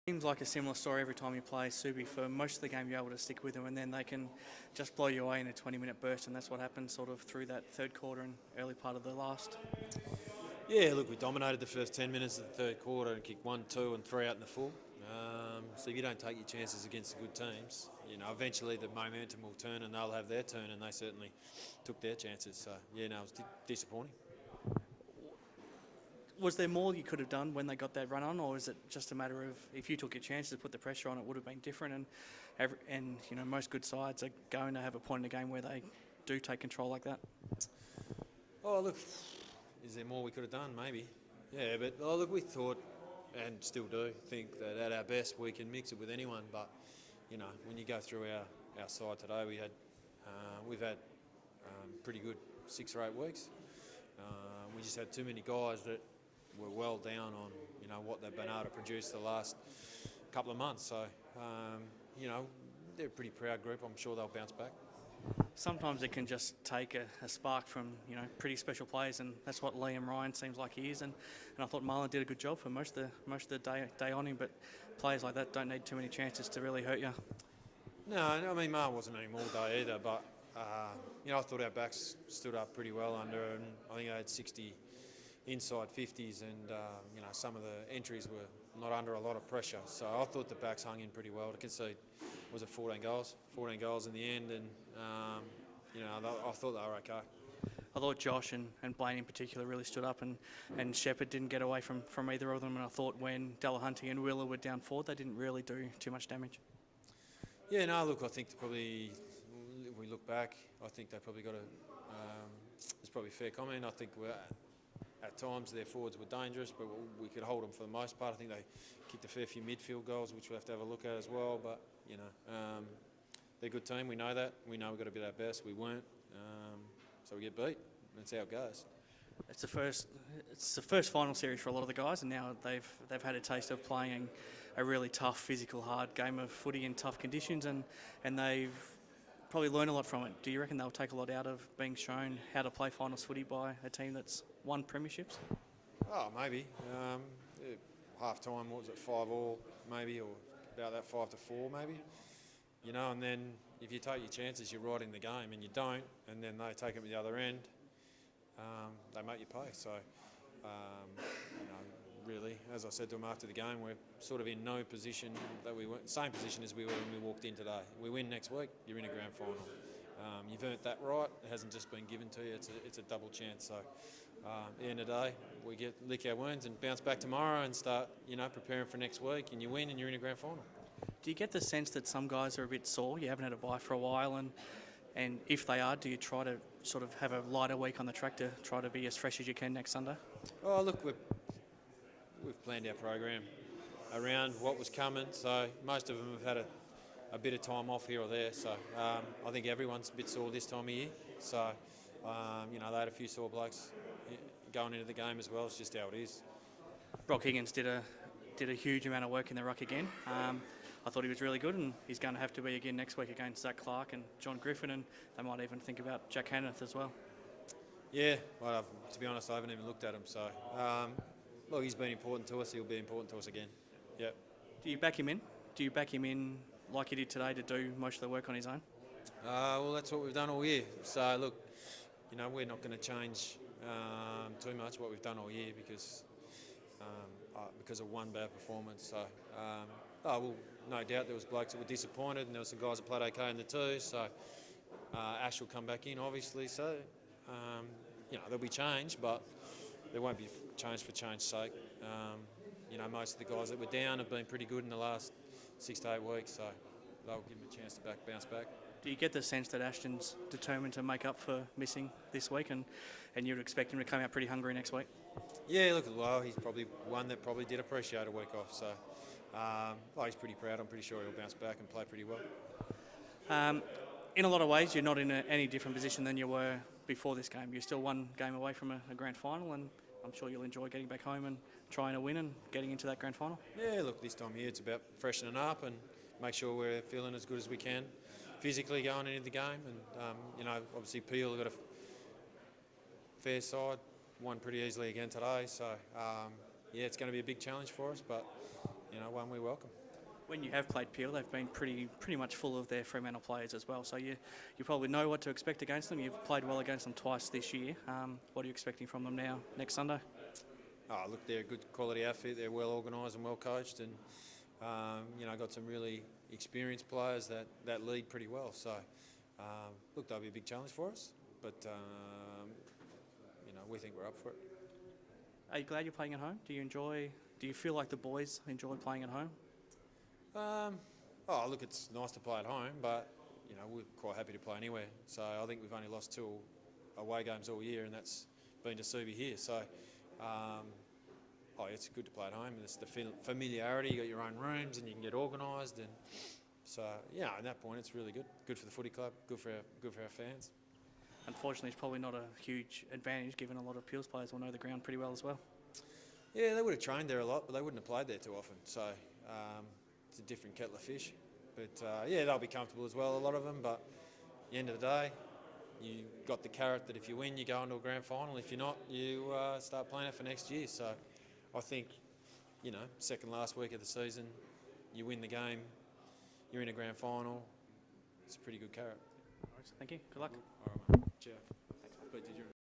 Seems like a similar story every time you play Subi. For most of the game, you're able to stick with them, and then they can just blow you away in a 20-minute burst, and that's what happened sort of through that third quarter and early part of the last. Yeah, look, we dominated the first 10 minutes of the third quarter and kicked 1, 2 and 3 out in the full. So if you don't take your chances against the good teams, eventually the momentum will turn and they'll have their turn, and they certainly took their chances. So, it was disappointing. Was there more you could have done when they got that run on, or is it just a matter of if you took your chances, put the pressure on, it would have been different? And most good sides are going to have a point in the game where they do take control like that. Oh, look, is there more we could have done? Maybe. Yeah, but look, we thought and still do think that at our best we can mix it with anyone. But when you go through our side today, we've had pretty good 6 or 8 weeks. We just had too many guys that were well down on what they've been able to produce the last couple of months. So they're a pretty proud group. I'm sure they'll bounce back. Sometimes it can just take a spark from pretty special players, and that's what Liam Ryan seems like he is. And I thought Marlon did a good job for most of the day on him. But players like that don't need too many chances to really hurt you. No, I mean Marlon wasn't any all day either. But I thought our backs stood up pretty well under, and I think I had 60 inside 50s, and some of the entries were not under a lot of pressure. So I thought the backs hung in pretty well to concede. Was it 14 goals? 14 goals in the end, and I thought they were okay. I thought Josh and Blaine in particular really stood up, and Shepherd didn't get away from either of them. And I thought when Delahunty and Wheeler were down forward, they didn't really do too much damage. Yeah, no, look, I think probably if we look back, I think they probably got it's probably a fair comment. I think at times their forwards were dangerous, but we could hold them for the most part. I think they kicked a fair few midfield goals, which we'll have to have a look at as well. But they're a good team. We know that. We know we've got to be our best. We weren't, so we get beat. That's how it goes. It's the first final series for a lot of the guys, and now they've had a taste of playing a really tough, physical, hard game of footy in tough conditions, and they've probably learned a lot from it. Do you reckon they'll take a lot out of being shown how to play finals footy by a team that's won premierships? Oh, maybe. Half time, what was it, 5-5 maybe, or about that 5-4 maybe. And then if you take your chances, you're right in the game, and you don't, and then they take it at the other end, they make you pay. So, really, as I said to them after the game, we're sort of in no position that we were, same position as we were when we walked in today. We win next week, you're in a grand final. You've earned that right. It hasn't just been given to you. It's a double chance. So, at the end of the day, we lick our wounds and bounce back tomorrow and start, preparing for next week, and you win and you're in a grand final. Do you get the sense that some guys are a bit sore? You haven't had a bye for a while, and if they are, do you try to sort of have a lighter week on the track to try to be as fresh as you can next Sunday? Oh, look, we've planned our program around what was coming, so most of them have had a bit of time off here or there. So I think everyone's a bit sore this time of year. So they had a few sore blokes going into the game as well. It's just how it is. Brock Higgins did a huge amount of work in the ruck again. I thought he was really good, and he's going to have to be again next week against Zach Clark and John Griffin, and they might even think about Jack Hanneth as well. Yeah, well, to be honest, I haven't even looked at him. So, look, he's been important to us. He'll be important to us again. Yep. Do you back him in? Do you back him in like he did today to do most of the work on his own? Well, that's what we've done all year. So, look, we're not going to change too much what we've done all year because of one bad performance. So, well, no doubt there was blokes that were disappointed, and there were some guys that played okay in the two. So, Ash will come back in, obviously. So, there'll be change, but there won't be change for change's sake. Most of the guys that were down have been pretty good in the last 6 to 8 weeks, so they'll give them a chance to bounce back. Do you get the sense that Ashton's determined to make up for missing this week, and you'd expect him to come out pretty hungry next week? Yeah, look, well, he's probably one that probably did appreciate a week off, so he's pretty proud. I'm pretty sure he'll bounce back and play pretty well. In a lot of ways, you're not in any different position than you were before this game. You're still one game away from a grand final, and I'm sure you'll enjoy getting back home and trying to win and getting into that grand final. Yeah, look, this time of year it's about freshening up and make sure we're feeling as good as we can physically going into the game. And, obviously Peel got a fair side, won pretty easily again today. So, it's going to be a big challenge for us. But, one we welcome. When you have played Peel, they've been pretty much full of their Fremantle players as well. So you probably know what to expect against them. You've played well against them twice this year. What are you expecting from them now next Sunday? Oh, look, they're a good quality outfit. They're well organised and well coached, and got some really experienced players that lead pretty well. So look, they'll be a big challenge for us, but we think we're up for it. Are you glad you're playing at home? Do you feel like the boys enjoy playing at home? Look, it's nice to play at home, but we're quite happy to play anywhere. So I think we've only lost 2 away games all year, and that's been to Subi here. So it's good to play at home. It's the familiarity. You got your own rooms, and you can get organised, and so at that point, it's really good. Good for the footy club. Good for our fans. Unfortunately, it's probably not a huge advantage, given a lot of Peel's players will know the ground pretty well as well. Yeah, they would have trained there a lot, but they wouldn't have played there too often. So it's a different kettle of fish. But they'll be comfortable as well, a lot of them. But at the end of the day, you got the carrot that if you win, you go into a grand final. If you're not, you start playing it for next year. So I think, second last week of the season, you win the game, you're in a grand final. It's a pretty good carrot. Thank you. Good luck. All right, mate. Cheers. Thanks.